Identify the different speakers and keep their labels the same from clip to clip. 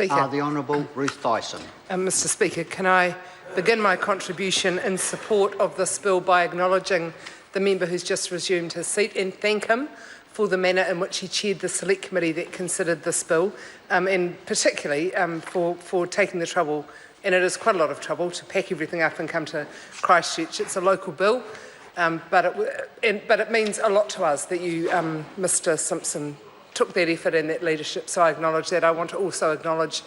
Speaker 1: Speaker.
Speaker 2: The Honourable Ruth Dyson.
Speaker 1: Mr Speaker, can I begin my contribution in support of this bill by acknowledging the member who's just resumed his seat and thank him for the manner in which he chaired the select committee that considered this bill, and particularly for taking the trouble, and it is quite a lot of trouble, to pack everything up and come to Christchurch. It's a local bill, but it means a lot to us that you, Mr Simpson, took that effort and that leadership, so I acknowledge that. I want to also acknowledge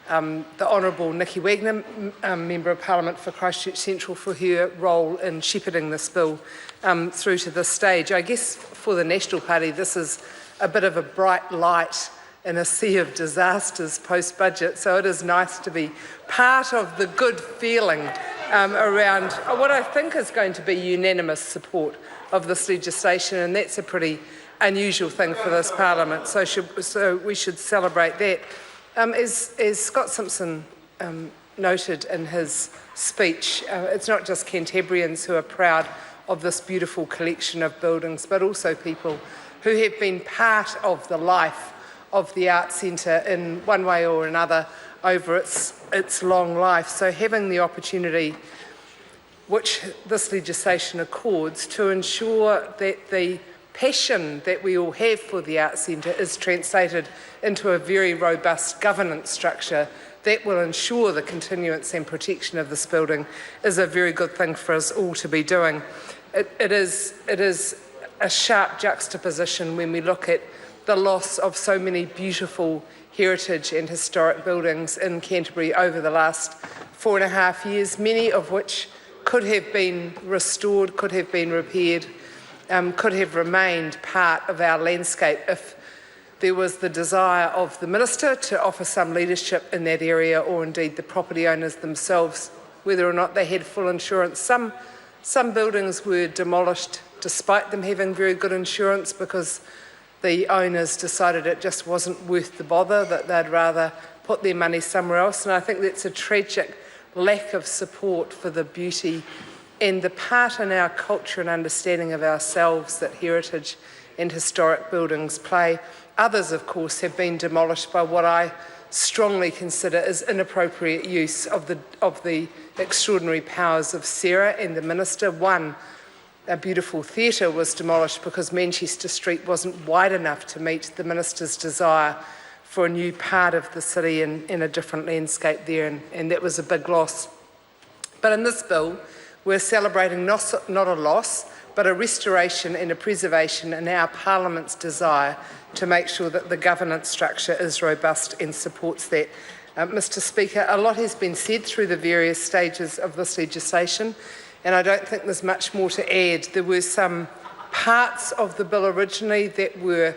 Speaker 1: the Honourable Nikki Wagner, Member of Parliament for Christchurch Central, for her role in shepherding this bill through to this stage. I guess for the National Party this is a bit of a bright light in a sea of disasters post-budget, so it is nice to be part of the good feeling around what I think is going to be unanimous support of this legislation, and that's a pretty unusual thing for this Parliament, so we should celebrate that. As Scott Simpson noted in his speech, it's not just Cantabrians who are proud of this beautiful collection of buildings, but also people who have been part of the life of the Arts Centre in one way or another over its long life. So having the opportunity, which this legislation accords, to ensure that the passion that we all have for the Arts Centre is translated into a very robust governance structure that will ensure the continuance and protection of this building is a very good thing for us all to be doing. It is a sharp juxtaposition when we look at the loss of so many beautiful heritage and historic buildings in Canterbury over the last 4.5 years, many of which could have been restored, could have been repaired, could have remained part of our landscape if there was the desire of the Minister to offer some leadership in that area, or indeed the property owners themselves, whether or not they had full insurance. Some buildings were demolished despite them having very good insurance because the owners decided it just wasn't worth the bother, that they'd rather put their money somewhere else. And I think that's a tragic lack of support for the beauty and the part in our culture and understanding of ourselves that heritage and historic buildings play. Others, of course, have been demolished by what I strongly consider is inappropriate use of the extraordinary powers of Sarah and the Minister. One, a beautiful theatre, was demolished because Manchester Street wasn't wide enough to meet the Minister's desire for a new part of the city in a different landscape there, and that was a big loss. But in this bill, we're celebrating not a loss, but a restoration and a preservation in our Parliament's desire to make sure that the governance structure is robust and supports that. Mr Speaker, a lot has been said through the various stages of this legislation, and I don't think there's much more to add. There were some parts of the bill originally that were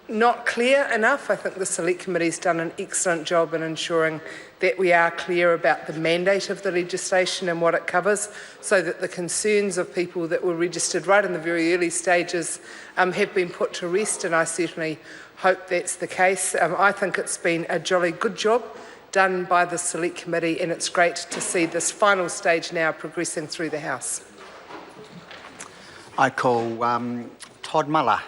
Speaker 1: not clear enough. I think the Select Committee's done an excellent job in ensuring that we are clear about the mandate of the legislation and what it covers, so that the concerns of people that were registered right in the very early stages have been put to rest, and I certainly hope that's the case. I think it's been a jolly good job done by the Select Committee, and it's great to see this final stage now progressing through the House.
Speaker 2: I call Todd Muller.